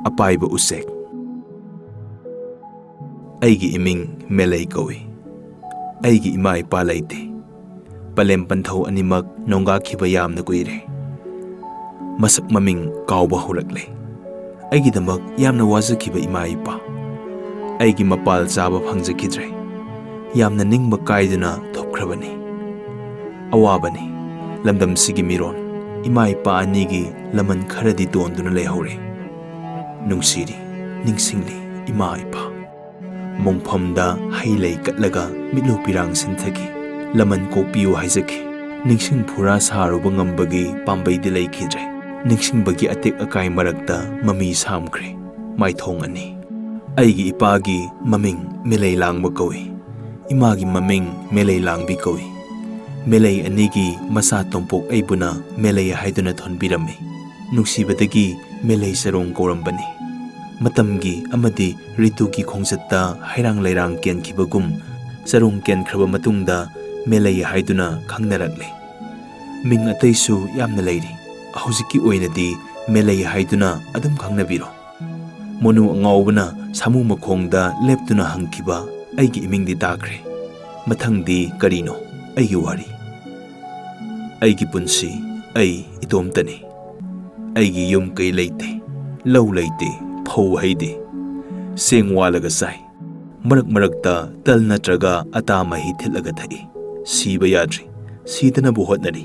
Apaiba usek. Aigi iming melay kawi. Aigi ima ipa laite. Palem panthau animak nongga khiba yamna kuire. Masak maming kauba hurakle. Aigi damak yamna wazakhiba ima ipa. Aigi mapal chaba phangjakidre. Yamna ningba kaiduna thopkhrabani. Awabani. Lamdam sigi miron. Ima ipa anigi laman kharadi donduna lehore. Nungsiri, ningsingli, ima ipa. Mongphamda hailay katlaga mitlu pirang sinthagi. Laman kopiyo haizaki. Ningsing pura saruba ngambagi pambay dilay kidre. Ningsing bagi atik akay marakta mami samkre. Maithong ani. Aigi ipagi maming melay lang magawi. Imagi maming melay lang bikawi. Melay anigi masa tompok ay buna melay haiduna thonbirami. Nuksibadagi melay sarong korambani. Matamgi amadi ritugi khongsatta hairang lairang ken kibagum sarong ken khraba matungda melay haiduna khangnarakle. Ming ataisu yamna lairi. Ahuziki oinadi melay haiduna adum khangnabiro. Monu angawbana samu makhongda leptuna hangkiba aigi imingdi takre. Mathangdi karino aigi wari. Aigi punsi ai itomtani. Aigi yum kay leite. Law leite. Phau haide. Seng walaga sai. Marak-marakta tal natraga ata mahi thilaga thai. Siba yadri. Sidana buhot nari.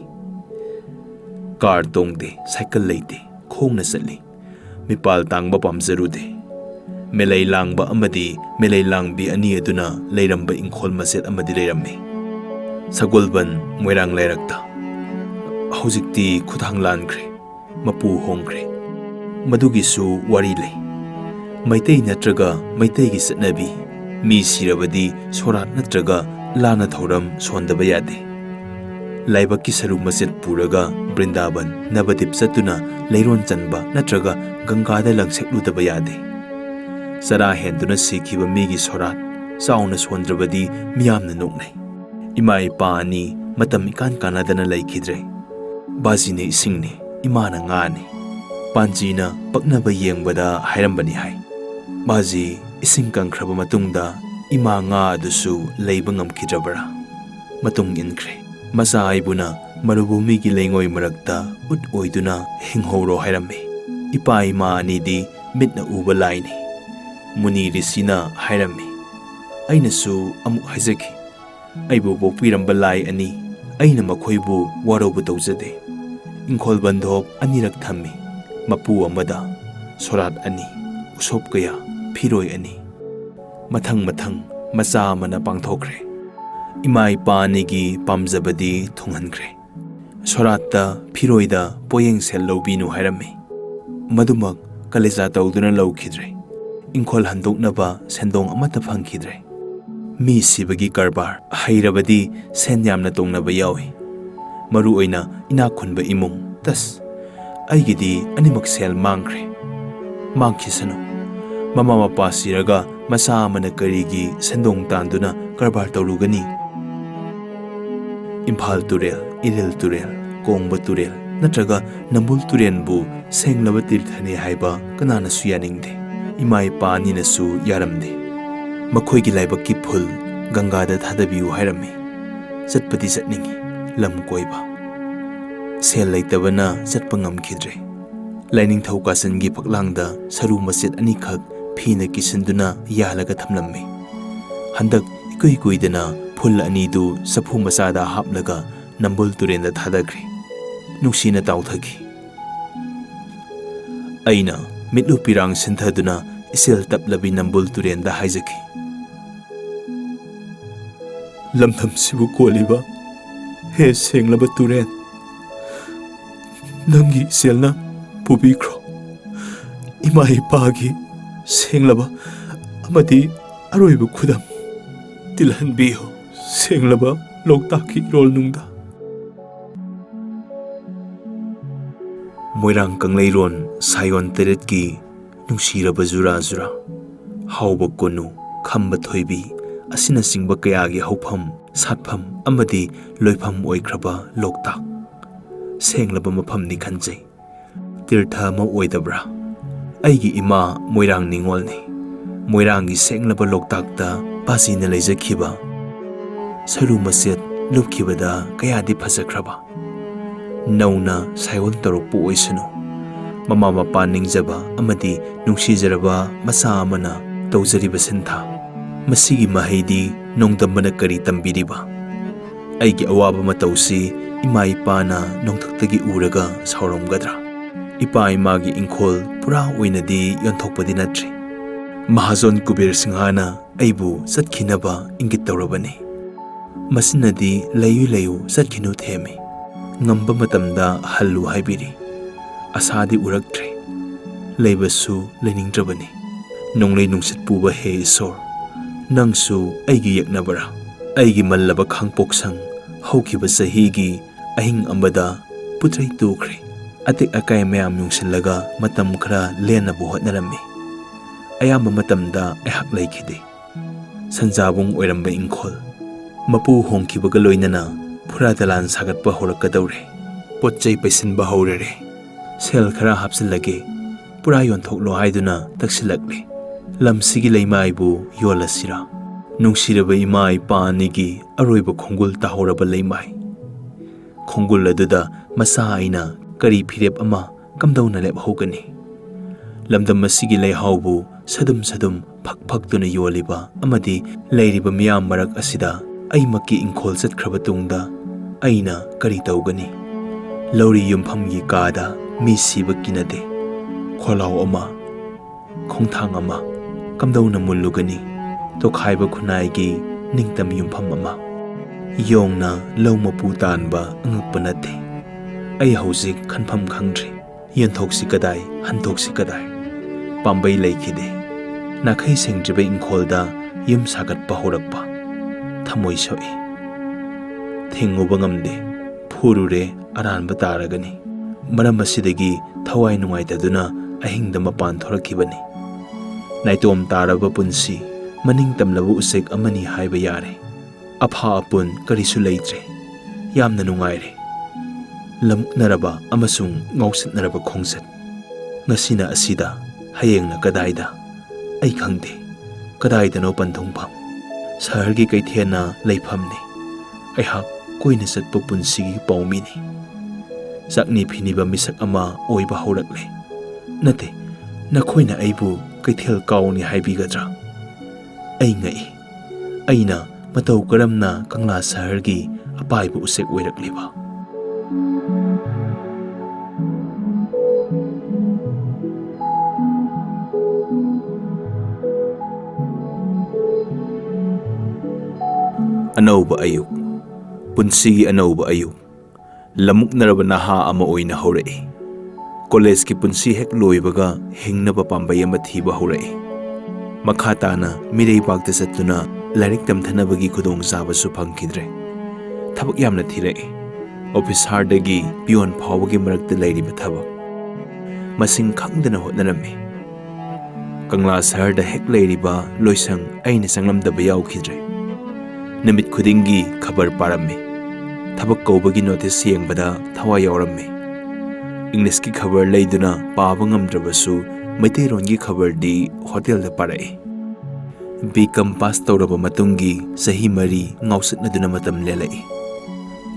Car tongde. Cycle leite. Khong na sali. Mipal tangba pamzarude. Melay langba amadi melay langbi ani aduna layramba ingkhol maset amadi layrammi. Sagolban moirang layrakta. Huzikti khuthang lankre. Mapu hongkre. Madugisu wari lay. Maitay natraga maitay gi satnabi. Mi sirabadi sorat natraga lana thoram sondaba yade. Laibaki saru maset puraga Brindaban Nabadip satuna layron chanba natraga Gangada langsekludaba yade. Sara henduna sikhiba migi sorat sauna sondrabadi miyamna noknai. Ima ipa ani matam ikan kanadana laikidre. Bazine isingni imana ngani. Panjina paknaba yengbada hairambani hai. Bazi ising kangkraba matungda ima nga adusu leiba ngamkidrabara. Matung inkre. Masa aibuna marubumigi lengoy marakta ut oiduna hinghoro hairami. Ipa ima anidi mitna uba laini. Muni risina hairami. Ainasu amuk haizaki. Aibu bokpiramba lai ani. Aina makhoibu warobu tawjade. Ingkhol bandhok anirak thammi. Mapu amada sorat ani. Usop kaya Piroi ani. Mathang masa mana pangthokre. Imai panigi pamzabadi thunghankre. Sorata Piroida poyeng sel lobinu hairami. Madumak kaleza tawduna lawkhidre. Ingkhol handoknaba sendong amata phangkhidre. Mi sibagi karbar hairabadi sen yamna tongnaba yawi. Maru oina inakhunba imung tas aigidi animak sel mangkre. Mangkhisano. Mama mapa siraga masa amana karigi sendong tanduna karbar tawrugani. Imphal turel, Iril turel, Kongba turel, natraga Nambul turenbu senglaba tirthani haiba kanana suyaningde. Ima ipa ninasu yaramde. Makhoigi laibaki phul Gangada thadabiu hairami. Satpati satningi lam koiba. Sel laitabana satpa ngamkhidre. Laining thaukasangi paklangda saru maset anikhak Pina kisinduna yalaga thamlammi. Handak ikuidana phul anidu saphu masada haplaga Nambul turenda thadakri. Nuksina tawthagi. Aina mitlu pirang sinthaduna isil taplabi Nambul turenda haizaki. Lamtham sibu koliba he senglaba turen. Nangi selna pubikro. Ima ipagi senglaba amati aroiba khudam tilhan biho senglaba loktaki rol nungda. Moirang Kanglayron sayon teret ki nungsiraba zura hauba konu khamba thoibi asina singba kayagi haupam satpham amadi loipham oikraba loktak senglaba mafam ni khanjai tirtha ma oidabra ꯑꯩꯒꯤ ꯏꯃꯥ ꯃꯣꯏꯔꯥꯡ ꯅꯤꯉꯣꯜꯅꯤ. ꯃꯣꯏꯔꯥꯡꯒꯤ ꯁꯦꯡꯂꯕ ꯂꯣꯛꯇꯥꯛꯇ ꯄꯥꯁꯤꯅ ꯂꯩꯖꯈꯤꯕ. ꯁꯔꯨ ꯃꯆꯦꯠ ꯂꯨꯞꯈꯤꯕꯗ ꯀꯌꯥꯗꯤ ꯐꯖꯈ꯭ꯔꯕ. ꯅꯧꯅ ꯁꯥꯏꯑꯣꯟ ꯇꯧꯔꯛꯄ ꯑꯣꯏꯁꯅꯨ. ꯃꯃꯥ ꯃꯄꯥ ꯅꯤꯡꯖꯕ ꯑꯃꯗꯤ ꯅꯨꯡꯁꯤꯖꯔꯕ ꯃꯆꯥ ꯑꯃꯅ ꯇꯧꯖꯔꯤꯕ ꯁꯤꯟꯊꯥ. ꯃꯁꯤꯒꯤ ꯃꯍꯩꯗꯤ ꯅꯣꯡꯗꯝꯕꯅ ꯀꯔꯤ ꯇꯝꯕꯤꯔꯤꯕ? ꯑꯩꯒꯤ ꯑꯋꯥꯕ ꯃꯇꯧꯁꯤ ꯏꯃꯥ ꯏꯄꯥꯅ ꯅꯣꯡꯊꯛꯇꯒꯤ ꯎꯔꯒ ꯁꯥꯎꯔꯝꯒꯗ꯭ꯔꯥ? ꯏꯄꯥ ꯏꯃꯥꯒꯤ ꯏꯪꯈꯣꯜ ꯄꯨꯔꯥ ꯑꯣꯏꯅꯗꯤ ꯌꯣꯟꯊꯣꯛꯄꯗꯤ ꯅꯠꯇ꯭ꯔꯤ. ꯃꯍꯥꯖꯣꯟ ꯀꯨꯕꯦꯔ ꯁꯤꯡꯍꯥꯅ ꯑꯩꯕꯨ ꯆꯠꯈꯤꯅꯕ ꯏꯪꯒꯤꯠ ꯇꯧꯔꯕꯅꯤ. ꯃꯁꯤꯅꯗꯤ ꯂꯩꯌꯨ ꯂꯩꯌꯨ ꯆꯠꯈꯤꯅꯨ ꯊꯦꯝꯃꯤ. ꯉꯝꯕ ꯃꯇꯝꯗ ꯍꯜꯂꯨ ꯍꯥꯏꯕꯤꯔꯤ. ꯑꯁꯥꯗꯤ ꯎꯔꯛꯇ꯭ꯔꯦ. ꯂꯩꯕꯁꯨ ꯂꯩꯅꯤꯡꯗ꯭ꯔꯕꯅꯤ. ꯅꯣꯡꯂꯩ ꯅꯨꯡꯁꯤꯠ ꯄꯨꯕ ꯍꯦ ꯏꯁꯣꯔ, ꯅꯪꯁꯨ ꯑꯩꯒꯤ ꯌꯦꯛꯅꯕꯔꯥ? ꯑꯩꯒꯤ ꯃꯜꯂꯕ ꯈꯥꯡꯄꯣꯛꯁꯪ ꯍꯧꯈꯤꯕ ꯆꯍꯤꯒꯤ ꯑꯍꯤꯡ ꯑꯃꯗ ꯄꯨꯠꯊꯩ ꯇꯨꯈ꯭ꯔꯦ. ꯑꯇꯦꯛ ꯑꯀꯥꯏ ꯃꯌꯥꯝ ꯌꯨꯡꯁꯤꯜꯂꯒ ꯃꯇꯝ ꯈꯔ ꯂꯦꯟꯅꯕ ꯍꯣꯠꯅꯔꯝꯃꯤ. ꯑꯌꯥꯝꯕ ꯃꯇꯝꯗ ꯑꯩꯍꯥꯛ ꯂꯩꯈꯤꯗꯦ. ꯁꯟꯖꯥꯕꯨꯡ ꯑꯣꯏꯔꯝꯕ ꯏꯪꯈꯣꯜ ꯃꯄꯨ ꯍꯣꯡꯈꯤꯕꯒ ꯂꯣꯏꯅꯅ ꯐꯨꯔꯥ ꯗꯂꯥꯟ ꯁꯥꯒꯠꯄ ꯍꯧꯔꯛꯀꯗꯧꯔꯦ. ꯄꯣꯠ ꯆꯩ ꯄꯩꯁꯤꯟꯕ ꯍꯧꯔꯔꯦ. ꯁꯦꯜ ꯈꯔ ꯍꯥꯞꯆꯤꯜꯂꯒꯦ, ꯄꯨꯔꯥ ꯌꯣꯟꯊꯣꯛꯂꯣ ꯍꯥꯏꯗꯨꯅ ꯇꯛꯁꯤꯜꯂꯛꯂꯦ. ꯂꯝꯁꯤꯒꯤ ꯂꯩꯃꯥꯏꯕꯨ ꯌꯣꯜꯂꯁꯤꯔꯥ? ꯅꯨꯡꯁꯤꯔꯕ ꯏꯃꯥ ꯏꯄꯥ ꯑꯅꯤꯒꯤ ꯑꯔꯣꯏꯕ ꯈꯣꯡꯒꯨꯜ ꯇꯥꯍꯧꯔꯕ ꯂꯩꯃꯥꯏ. ꯈꯣꯡꯒꯨꯜ ꯑꯗꯨꯗ ꯃꯆꯥ ꯑꯩꯅ ꯀꯔꯤ ꯐꯤꯔꯦꯞ ꯑꯃ ꯀꯝꯗꯧꯅ ꯂꯦꯞꯍꯧꯒꯅꯤ? ꯂꯝꯗꯝ ꯑꯁꯤꯒꯤ ꯂꯩꯍꯥꯎꯕꯨ ꯁꯗꯨꯝ ꯁꯗꯨꯝ ꯐꯛ ꯐꯛꯇꯨꯅ ꯌꯣꯜꯂꯤꯕ ꯑꯃꯗꯤ ꯂꯩꯔꯤꯕ ꯃꯤꯌꯥꯝ ꯃꯔꯛ ꯑꯁꯤꯗ ꯑꯩꯃꯛꯀꯤ ꯏꯪꯈꯣꯜ ꯆꯠꯈ꯭ꯔꯕ ꯇꯨꯡꯗ ꯑꯩꯅ ꯀꯔꯤ ꯇꯧꯒꯅꯤ? ꯂꯧꯔꯤ ꯌꯨꯝꯐꯝꯒꯤ ꯀꯥꯗ ꯃꯤ ꯁꯤꯕ ꯀꯤꯅꯗꯦ. ꯈꯣꯜꯂꯥꯎ ꯑꯃ, ꯈꯣꯡꯊꯥꯡ ꯑꯃ ꯀꯝꯗꯧꯅ ꯃꯨꯜꯂꯨꯒꯅꯤ? ꯇꯣꯈꯥꯏꯕ ꯈꯨꯟꯅꯥꯏꯒꯤ ꯅꯤꯡꯇꯝ ꯌꯨꯝꯐꯝ ꯑꯃ. ꯌꯣꯡꯅ ꯂꯧ ꯃꯄꯨ ꯇꯥꯟꯕ ꯑꯉꯛꯄ ꯅꯠꯇꯦ. ꯑꯩ ꯍꯧꯖꯤꯛ ꯈꯟꯐꯝ ꯈꯪꯗ꯭ꯔꯤ. ꯌꯦꯟꯊꯣꯛꯁꯤ ꯀꯗꯥꯏ, ꯍꯟꯗꯣꯛꯁꯤ ꯀꯗꯥꯏ? ꯄꯥꯝꯕꯩ ꯂꯩꯈꯤꯗꯦ. ꯅꯥꯈꯩ ꯁꯦꯡꯗ꯭ꯔꯤꯕ ꯏꯪꯈꯣꯜꯗ ꯌꯨꯝ ꯁꯥꯒꯠꯄ ꯍꯧꯔꯛꯄ. ꯊꯃꯣꯏ ꯁꯣꯛꯏ. ꯊꯤꯡꯉꯨꯕ ꯉꯝꯗꯦ. ꯐꯨꯔꯨꯔꯦ ꯑꯔꯥꯟꯕ ꯇꯥꯔꯒꯅꯤ. ꯃꯔꯝ ꯑꯁꯤꯗꯒꯤ ꯊꯋꯥꯏ ꯅꯨꯡꯉꯥꯏꯇꯗꯨꯅ ꯑꯍꯤꯡꯗ ꯃꯄꯥꯟ ꯊꯣꯔꯛꯈꯤꯕꯅꯤ. ꯅꯥꯏꯇꯣꯝ ꯇꯥꯔꯕ ꯄꯨꯟꯁꯤ ꯃꯅꯤꯡ ꯇꯝꯂꯕ ꯎꯆꯦꯛ ꯑꯃꯅꯤ ꯍꯥꯏꯕ ꯌꯥꯔꯦ. ꯑꯐꯥ ꯑꯄꯨꯟ ꯀꯔꯤꯁꯨ ꯂꯩꯇ꯭ꯔꯦ. ꯌꯥꯝꯅ ꯅꯨꯡꯉꯥꯏꯔꯦ. ꯂꯝꯨꯛꯅꯔꯕ ꯑꯃꯁꯨꯡ ꯉꯥꯎꯁꯤꯟꯅꯔꯕ ꯈꯣꯡꯆꯠ. ꯉꯁꯤꯅ ꯑꯁꯤꯗ, ꯍꯌꯦꯡꯅ ꯀꯗꯥꯏꯗ? ꯑꯩ ꯈꯪꯗꯦ. ꯀꯗꯥꯏꯗꯅꯣ ꯄꯟꯊꯨꯡꯐꯝ? ꯁꯍꯔꯒꯤ ꯀꯩꯊꯦꯜꯅ ꯂꯩꯐꯝꯅꯤ. ꯑꯩꯍꯥꯛ ꯀꯣꯏꯅ ꯆꯠꯄ ꯄꯨꯟꯁꯤꯒꯤ ꯄꯥꯎꯃꯤꯅꯤ. ꯆꯥꯛꯅꯤ ꯐꯤꯅꯤꯕ ꯃꯤꯁꯛ ꯑꯃ ꯑꯣꯏꯕ ꯍꯧꯔꯛꯂꯦ. ꯅꯠꯇꯦ, ꯅꯈꯣꯏꯅ ꯑꯩꯕꯨ ꯀꯩꯊꯦꯜ ꯀꯥꯎꯅꯤ ꯍꯥꯏꯕꯤꯒꯗ꯭ꯔꯥ? ꯑꯩ ꯉꯛꯏ. ꯑꯩꯅ ꯃꯇꯧ ꯀꯔꯝꯅ ꯀꯪꯂꯥ ꯁꯍꯔꯒꯤ ꯑꯄꯥꯏꯕ ꯎꯆꯦꯛ ꯑꯣꯏꯔꯛꯂꯤꯕ? ꯑꯅꯧꯕ ꯑꯌꯨꯛ. ꯄꯨꯟꯁꯤꯒꯤ ꯑꯅꯧꯕ ꯑꯌꯨꯛ. ꯂꯝꯃꯨꯛꯅꯔꯕ ꯅꯍꯥ ꯑꯃ ꯑꯣꯏꯅ ꯍꯧꯔꯛꯏ. ꯀꯣꯂꯦꯖꯀꯤ ꯄꯨꯟꯁꯤ ꯍꯦꯛ ꯂꯣꯏꯕꯒ ꯍꯤꯡꯅꯕ ꯄꯥꯝꯕꯩ ꯑꯃ ꯊꯤꯕ ꯍꯧꯔꯛꯏ. ꯃꯈꯥ ꯇꯥꯅ ꯃꯤꯔꯩꯕꯥꯛꯇ ꯆꯠꯇꯨꯅ ꯂꯥꯏꯔꯤꯛ ꯇꯝꯊꯅꯕꯒꯤ ꯈꯨꯗꯣꯡꯆꯥꯕꯁꯨ ꯐꯪꯈꯤꯗ꯭ꯔꯦ. ꯊꯕꯛ ꯌꯥꯝꯅ ꯊꯤꯔꯛꯏ. ꯑꯣꯐꯤꯁꯥꯔꯗꯒꯤ ꯄꯤꯌꯣꯟ ꯐꯥꯎꯕꯒꯤ ꯃꯔꯛꯇ ꯂꯩꯔꯤꯕ ꯊꯕꯛ ꯃꯁꯤꯡ ꯈꯪꯗꯅ ꯍꯣꯠꯅꯔꯝꯃꯤ. ꯀꯪꯂꯥ ꯁꯍꯔꯗ ꯍꯦꯛ ꯂꯩꯔꯤꯕ ꯂꯣꯏꯁꯪ ꯑꯩꯅ ꯆꯪꯂꯝꯗꯕ ꯌꯥꯎꯈꯤꯗ꯭ꯔꯦ. ꯅꯨꯃꯤꯠ ꯈꯨꯗꯤꯡꯒꯤ ꯈꯕꯔ ꯄꯥꯔꯝꯃꯤ. ꯊꯕꯛ ꯀꯧꯕꯒꯤ ꯅꯣꯇꯤꯁ ꯌꯦꯡꯕꯗ ꯊꯋꯥꯏ ꯌꯥꯎꯔꯝꯃꯤ. ꯏꯪꯂꯤꯁꯀꯤ ꯈꯕꯔ ꯂꯩꯗꯨꯅ ꯄꯥꯕ ꯉꯝꯗ꯭ꯔꯕꯁꯨ ꯃꯩꯇꯩꯔꯣꯟꯒꯤ ꯈꯕꯔꯗꯤ ꯍꯣꯇꯦꯜꯗ ꯄꯥꯔꯛꯏ. ꯕꯤ.ꯀꯝ ꯄꯥꯁ ꯇꯧꯔꯕ ꯃꯇꯨꯡꯒꯤ ꯆꯍꯤ 4 ꯉꯥꯎꯆꯠꯅꯗꯨꯅ ꯃꯇꯝ ꯂꯦꯜꯂꯛꯏ.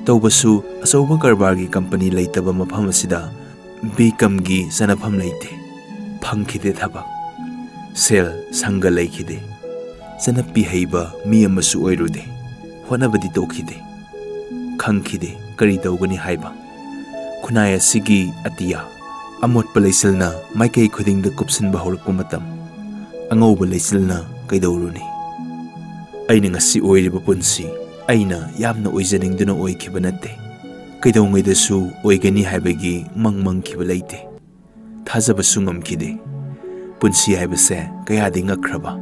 ꯇꯧꯕꯁꯨ ꯑꯆꯧꯕ ꯀꯔꯕꯥꯔꯒꯤ ꯀꯝꯄꯅꯤ ꯂꯩꯇꯕ ꯃꯐꯝ ꯑꯁꯤꯗ ꯕꯤ.ꯀꯝꯒꯤ ꯆꯟꯅꯐꯝ ꯂꯩꯇꯦ. ꯐꯪꯈꯤꯗꯦ ꯊꯕꯛ. ꯁꯦꯜ ꯁꯪꯒ ꯂꯩꯈꯤꯗꯦ. ꯆꯟꯅꯞꯄꯤ ꯍꯩꯕ ꯃꯤ ꯑꯃꯁꯨ ꯑꯣꯏꯔꯨꯗꯦ. ꯍꯣꯠꯅꯕꯗꯤ ꯇꯣꯛꯈꯤꯗꯦ. ꯈꯪꯈꯤꯗꯦ ꯀꯔꯤ ꯇꯧꯒꯅꯤ ꯍꯥꯏꯕ. ꯈꯨꯟꯅꯥꯏ ꯑꯁꯤꯒꯤ ꯑꯇꯤꯌꯥ ꯑꯃꯣꯠꯄ ꯂꯩꯆꯤꯜꯅ ꯃꯥꯏꯀꯩ ꯈꯨꯗꯤꯡꯗ ꯀꯨꯞꯁꯤꯟꯕ ꯍꯧꯔꯛꯄ ꯃꯇꯝ. ꯑꯉꯧꯕ ꯂꯩꯆꯤꯜꯅ ꯀꯩꯗꯧꯔꯨꯅꯤ? ꯑꯩꯅ ꯉꯁꯤ ꯑꯣꯏꯔꯤꯕ ꯄꯨꯟꯁꯤ ꯑꯩꯅ ꯌꯥꯝꯅ ꯑꯣꯏꯖꯅꯤꯡꯗꯨꯅ ꯑꯣꯏꯈꯤꯕ ꯅꯠꯇꯦ. ꯀꯩꯗꯧꯉꯩꯗꯁꯨ ꯑꯣꯏꯒꯅꯤ ꯍꯥꯏꯕꯒꯤ ꯃꯪꯈꯤꯕ ꯂꯩꯇꯦ. ꯊꯥꯖꯕꯁꯨ ꯉꯝꯈꯤꯗꯦ. ꯄꯨꯟꯁꯤ ꯍꯥꯏꯕꯁꯦ ꯀꯌꯥꯗꯤ ꯉꯛꯈ꯭ꯔꯕ.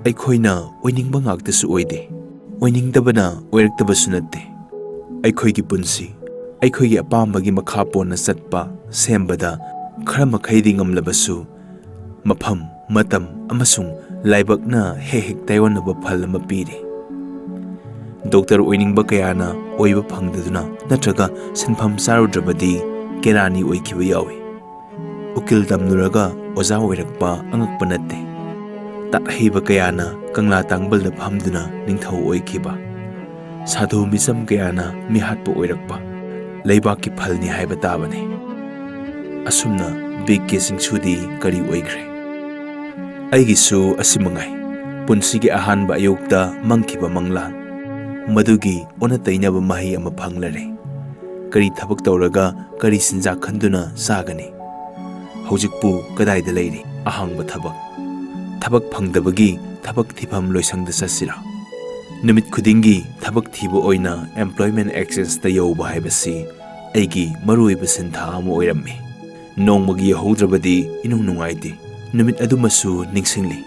ꯑꯩꯈꯣꯏꯅ ꯑꯣꯏꯅꯤꯡꯕ ꯉꯥꯛꯇꯁꯨ ꯑꯣꯏꯗꯦ. ꯑꯣꯏꯅꯤꯡꯗꯕꯅ ꯑꯣꯏꯔꯛꯇꯕꯁꯨ ꯅꯠꯇꯦ. ꯑꯩꯈꯣꯏꯒꯤ ꯄꯨꯟꯁꯤ ꯑꯩꯈꯣꯏꯒꯤ ꯑꯄꯥꯝꯕꯒꯤ ꯃꯈꯥ ꯄꯣꯟꯅ ꯆꯠꯄ ꯁꯦꯝꯕꯗ ꯈꯔ ꯃꯈꯩꯗꯤ ꯉꯝꯂꯕꯁꯨ ꯃꯐꯝ, ꯃꯇꯝ ꯑꯃꯁꯨꯡ ꯂꯥꯏꯕꯛꯅ ꯍꯦꯛ ꯍꯦꯛ ꯇꯥꯏꯑꯣꯟꯅꯕ ꯐꯜ ꯑꯃ ꯄꯤꯔꯤ. ꯗꯣꯛꯇꯔ ꯑꯣꯏꯅꯤꯡꯕ ꯀꯌꯥꯅ ꯑꯣꯏꯕ ꯐꯪꯗꯗꯨꯅ ꯅꯠꯇ꯭ꯔꯒ ꯁꯤꯟꯐꯝ ꯆꯥꯔꯨꯗ꯭ꯔꯕꯗꯤ ꯀꯦꯔꯥꯅꯤ ꯑꯣꯏꯈꯤꯕ ꯌꯥꯎꯏ. ꯎꯀꯤꯜ ꯇꯝꯂꯨꯔꯒ oza oirakpa angakpa natte. Tatheiba kayana Kangla tangbal da phamduna ningthau oikhiba. Sadhu misam kayana mihatpa oirakpa. Leibak ki phalni haiba tabane. Asumna big kissing sudi kari oikre. Aigisu asimangai. Punsigi ahanba ayokta mangkiba manglan. Madugi ona tainaba mahi ama phanglare. Kari thabak tawraga kari sinjak khanduna sagani. Hojikpu kadaida leiri ahangba thabak. Thabak phangdabagi thabak thifam loisangda sasira. Numit khudingi thabak thiba oina employment access ta yauba haibasi aigi maruiba sintha ama oirammi. Nongmagi yahoudrabadi inung nungaiti. Numit adumasu ningsingli.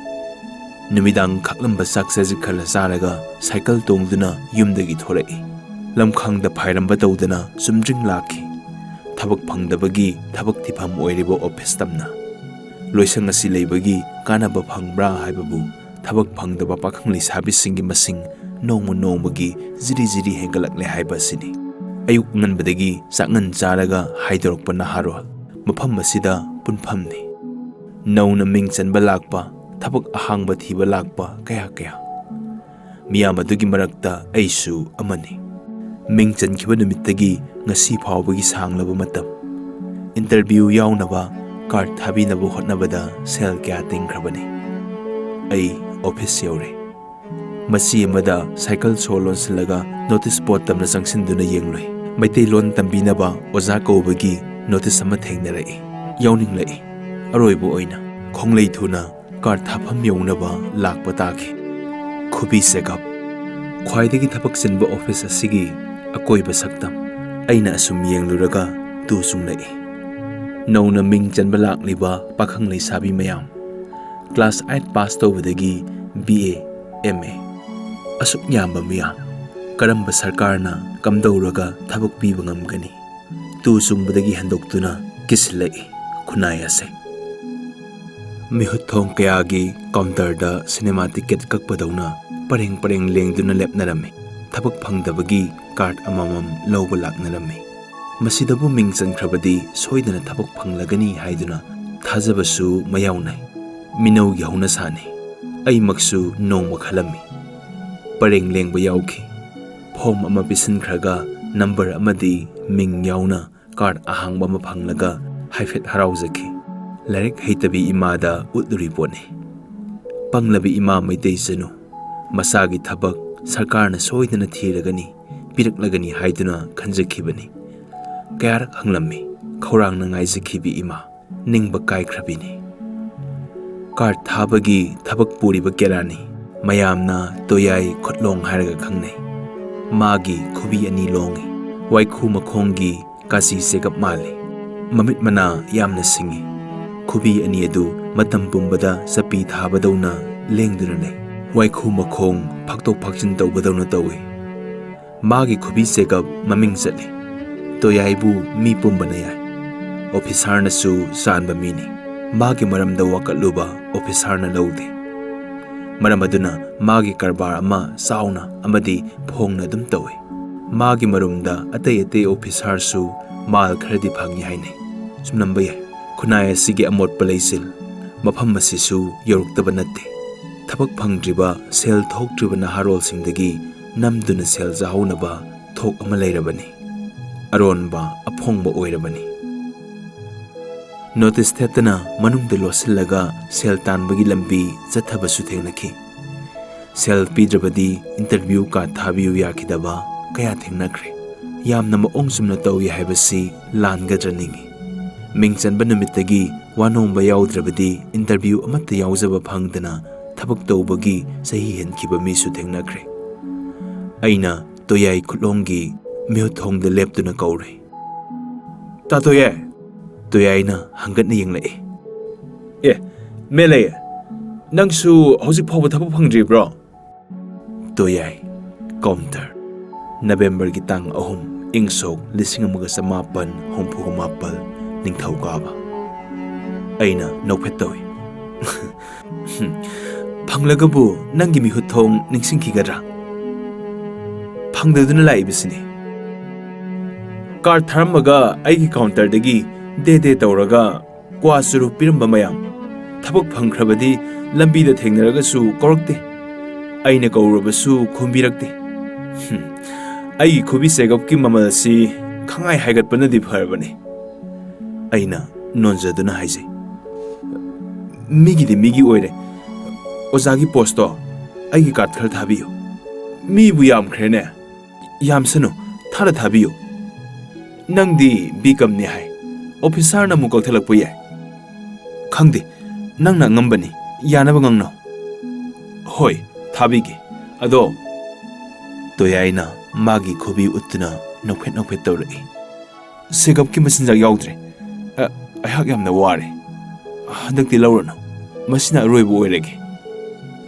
Numidang khaklamba saksaji khala saraga cycle tongduna yumdagi thorai. Lamkhangda phairamba tawdana sumdring lakhi. Thabak phangdabagi thabak thifam oiribo office tamna. Loisang asi leibagi kanaba phangbra haibabu thabak phangdaba pakhangli sabisingi masing nongmagi jiri hengalakle haiba sini. Ayuk nganbadagi sakngan charaga haidorokpa naharol mafam masida punphamni. Nauna ming chanba lakpa thabak ahangba thiba lakpa kaya. Miyam adugi marakta aisu amani. Ming chankhiba numittagi ngasi phawbagi sanglaba matam. Interview yawnaba card thabinaba hotnabada sel kya tingkhrabani. Ai office yaure. Masi amada cycle solon silaga notice board tamna sangsin duna yengloi. Maitei lon tambinaba oza kobagi notice ama thengnarai. Yawning lai. Aroibo oina khonglei thuna card thapam yawnaba lakpa taki. Khubi segap. Khwaidagi thabak sinba office asigi akoiba saktam. Aina asum yengluraga tu sunglai. Nauna ming chanba lakliba pakhanglei sabi mayam. Class 8 pass tawbadagi BA, MA. Asuk nyamba miyam. Karamba sarkarna kamdauraga thabak piba ngamgani. Tu sungbadagi handoktuna kisilai khunai ase. Mihut thong kayagi counter da cinema ticket kakpadawna pareng lengduna lepnarami. Thabak phangdabagi card amamam lawba laknarami. Masidabu ming chankhrabadi soidana thabak phanglagani haiduna thajabasu mayawnai. Minau yauna sani. Ai maksu nongma khalami. Pareng lengba yauki. Form ama pisinkhraga number amadi ming yauna card ahangba ma phanglaga haifet harauzaki. Larik heitabi imada uduri pone. Panglabi ima maitei sanu. Masagi thabak sarkarna soidana thiragani piraklagani haiduna khanjakhibani. Kayarak hanglammi khorang na ngaizakhibi ima ningba kaikhrabini. Card thabagi thabak puriba kerani mayamna toyai khotlong haraga khangnei. Magi khubi ani longi waikhu makhongi kasi segap mali. Mamit mana yamna singi. Khubi ani adu matam pumbada sapi thabadawna lengduna nei. Waikhu makhong phaktok phakchin tawbadawna tawi. Magi khubi segap maming chali. Toyaibu mi pumbana yai. Officer na su sanba mini. Magi maramda wakatluba officer na lawde. Maramaduna magi karbar ama sauna amadi phongna dum tawi. Magi marumda atay officer su mal khardi phangyi haine. Sumnamba yai. Khunai asigi amot palaisil. Mafam masisu yoruktaba natte. Thabak phangdriba sel thokdriba naharol singdagi namduna sel jahaunaba thok ama leirabani. Aronba aphongba oirabani. Notice thetana manungda losillaga sel tanbagi lambi chathabasu thengnaki. Sel pidrabadi interview ka thabiyu yakidaba kaya thengnakre. Yamna maong sumna tawi haibasi langadraningi. Mingchanba numittagi wanongba yaudrabadi interview amatta yauzaba phangdana thabak tawbagi sahi henkhiba misu thengnakre. Aina toyai khutlongi mihutthongda leptuna kaure. Tatoye toyaina hangatna yenglai. Mele nangsu hojik phawba thabak phangdribro? Toyai counter November gi tang 3 ingsok 1968 ningthawkaba. Aina nokphet tawi. Phanglagabu nangi mihutthong ningsingkhigadra? Phangdaduna laibisini. Card tharamaga aigi counter dagi de tawraga kwa suru piramba mayam Thabak phangkhrabadi lambida thengnaragasu korakte. Aina kaurabasu khumbirakte. Ai khubi segapki mamalsi khangai haigatpanadi pharabani. Aina nonjaduna haise. Migi oire. Ozagi posto aigi card khar thabiyo. Mi bu yamkhrene. Yamsanu thara thabiyo. Nangdi bikam ni hai. Officer na mukal thalakpo yai. Khangde nangna ngambani yanaba ngangno. Hoi thabigi. Ado toyaina magi khubi utna nokphet tawrei. Segapki masinjak yaudre. Ayhak yamna ware. Handakti lawrano. Masina aroibu oirege.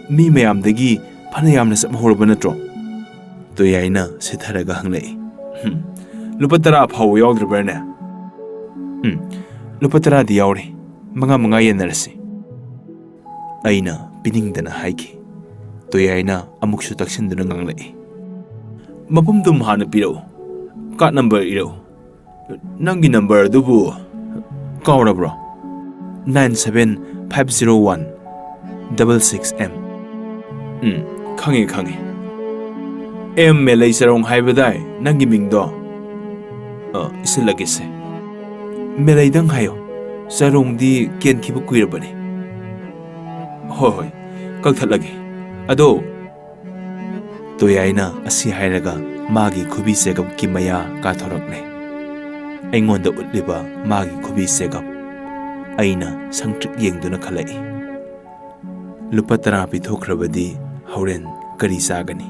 Mi mayamdagi phana yamna samhorba natro. Toyaina sitharaga hanglei. Lupa 10 phaw yaudribane. Lupa 10 di yaure. Manga yenarasi. Aina piningdana haiki. Toyaina amuksu taksinduna nganglei. Mapumdum hana piro. Card number iro. Nangi number dubu kaura bro. 97501 66M. Khange. M melai sarong haibadai nangi mingdo. Isilagise. Melai dang hayo. Sarong di ken kibu kuirabani. Hoi. Kakthalagi. Ado. Toyaina asi hairaga magi khubi segap ki maya kathorakne. Aingonda utliba magi khubi segap. Aina sangtrik yengduna khalai. Lupa 10 pithokhrabadi horen kari sagani.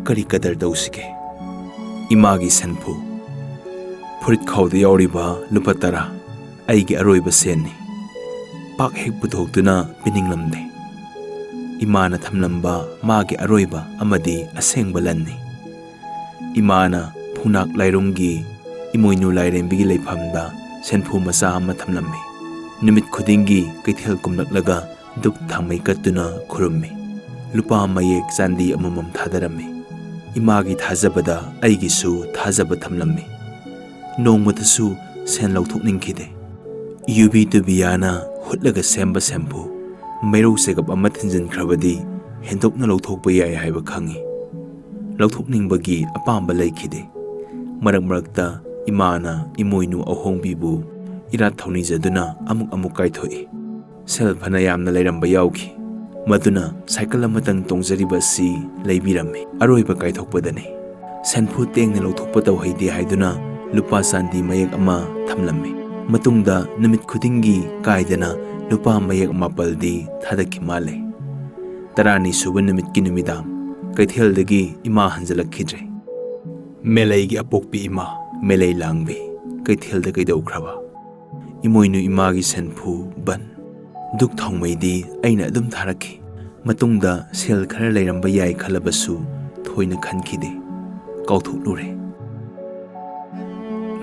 Kari kadar dausige. Imagi senpu. Furit khawda yauriba lupa 10 aigi aroiba senni. Pak hek puthokduna pininglamde. Imana thamlamba magi aroiba amadi asengba lanni. Imana phunak lairunggi imoinu lairembigi leifamda senpu masa ama thamlammi. Nimit khudingi kaithel kumlaklaga duk thamai katuna khurummi. Lupa mayek sandi amamam thadarammi. Imagi thajabada aigisu thajaba thamlammi. Nongmatasu sen lauthokningkhide. Yubi tubiyana hutlaga semba sempu. Mairo segap ama thinjinkrabadi hendokna lauthokpa yai haiba khangi. Lauthokningbagi apamba laikhide. Marakta imana imoinu ahongbibu irat thaunijaduna amuk kaithoi. Sel phana yamna lairamba yauki. Maduna cycle amatang tongzariba si leibirammi. Aroiba kaithokpadani. Senphu tengna lauthokpa tawhaidi haiduna lupa sandi mayek ama thamlammi. Matungda namit khudingi kaidana lupa mayek mapaldi thadaki male. Tarani suba namit ki numidam kaithel-dagi ima hanjalakhidre. Melai-gi apokpi ima melai langbi kaithel-da kaidaukraba. Imoinu imagi senphu ban. Duk thongmaidi aina adum tharakhi. Matungda sel khara lairamba yai khalabasu thoina khankide. Kauthoknure.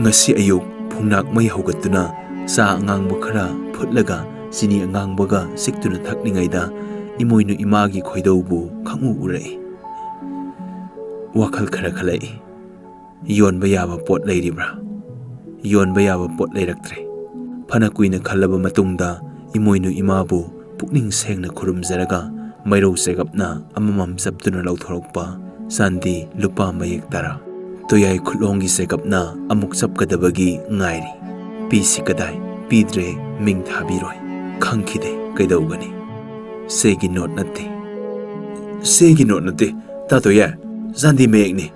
Ngasi ayuk phungnak mai hogatuna sa angangba khara phutlaga sini angangbaga siktuna thakningaida imoinu imagi khoidaubu khangu urei. Wakhal khara khalai. Yonba yaba pot leiribra. Yonba yaba pot leiraktre. Phana kuina khalaba matungda imoinu imabu pukning sengna khurumjaraga mairo segapna amamam sabtuna lauthorokpa sandi lupa mayek 10. Toyai khulongi segapna amuk sapkadabagi ngairi. Pisi kadai pidre ming thabiroi. Khangkhide kaidaugani. Segi not natte. Tatoya sandi mayek ni.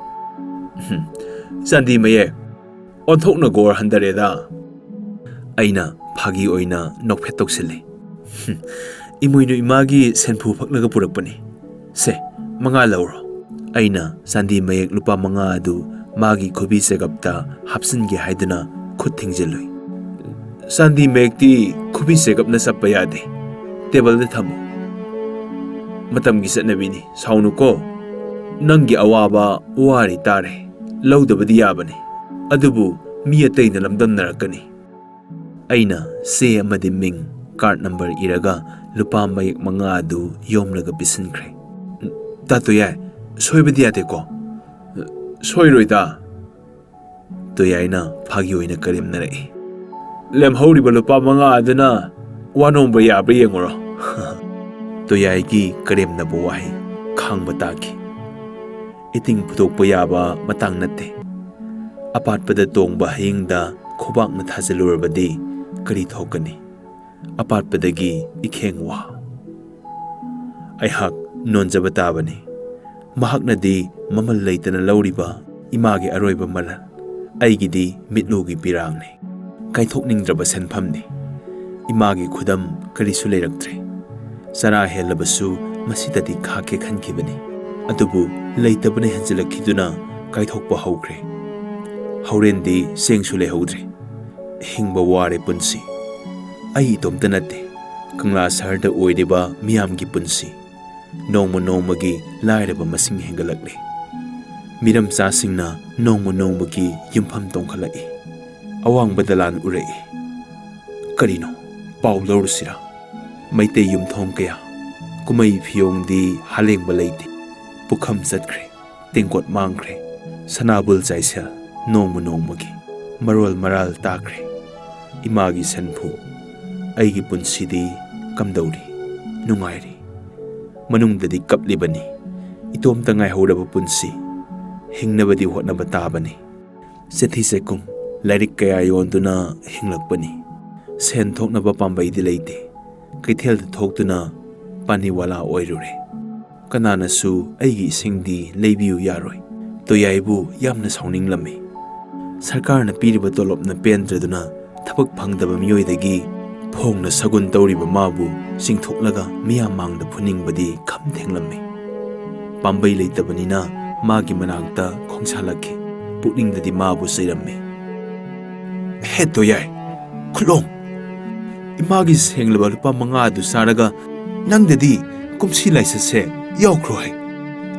Sandi mayek. Onthokna gor handareda. Aina phagi oina nokphet toksile. Imoinu imagi senphu phaknaga purakpani. Se manga lauro. Aina sandi mayek lupa manga adu magi khubi segapta hapsinge haiduna khut thingjeloi. Sandi mayek ti khubi segapna sappa yade. Table da thamu. Matam gi satnabini saunu ko. Nangi awaba wari tare. Laudabadi yabani. Adubu mi ataina lamdamnarakani. Aina se amadi ming card number iraga lupa mayek manga adu yomlaga bisinkre. Tatoya soibadi yate ko. Soiroida. Toyaina phagi oina karimnarai. Lemhoriba lupa manga aduna Wanongba yabra yengoro. Toyaigi karemnaba wahai khangba taki. Iting putokpa yaba matang natte. Apatpada tongba hayingda khobakna thajalurabadi kari thokani. Apatpadagi ikhengwa. Aihak nonjaba tabani. Mahaknadi mamal leitana lauriba imagi aroiba malal. Aigidi mitlugi pirangni. Kaithokningdraba senphamni. Imagi khudam karisu leiraktre. Sara helabasu masidadi khake khankibani. Adubu leitabane hanjilakiduna kaithokpa haukhre. Haurendi sengsu lehodre. Hingba ware punsi. Ai itomta natte. Kangla saharda oideba miyamgi punsi. Nongma nongmagi lairaba masing hengalakle. Miram chasingna nongma nongmagi yumpham tongkhalai. Awang badalan urei. Karino pau laurusira. Maite yumthong kaya. Kumai phiyongdi halengba leite. Pukham chatkre. Tengkot mangkre. Sanabul chaisel nongma nongmagi. Marol maral takre. Imagi senphu. Aigi punsidi kamdauri. Nungairi. Manungdadi kaplibani. Itomta ngaihoraba punsi. Hingnabadi hotnaba tabani. Sethi sekung lairik kaya yonduna hinglakpani. Sen thoknaba pambaidi leite. Kaithel thoktuna paniwala oirure. Kananasu aigi isingdi leibiu yaroi. Toyaibu yamna sauninglammi. Sarkarna piriba tolopna pendraduna thabak phangdaba miyoidagi phongna sagun tawriba mabu singthoklaga miyam mangda phuningbadi khamthenglammi. Pambai leitabanina magi manangta khongsalaki. Pukningdadi mabu sairammi. He toyai khulong. Imagi senglaba lupa mangadu saraga nangdadi kumsi laisase yaukro hai.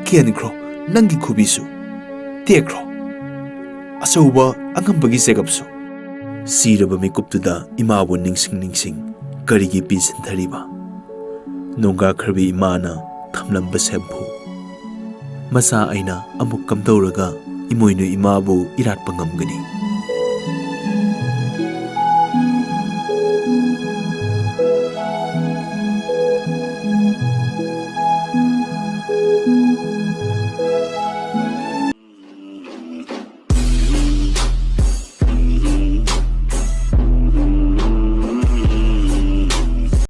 Kiankro nangi khubisu. Tekro. Asauba angambagi segapsu. Siraba mikuptuda imabu ningsing karigi pinsinthariba. Nongga kharbi imana thamlamba semphu. Masa aina amuk kamtauraga imoinu imabu iratpa ngamgani.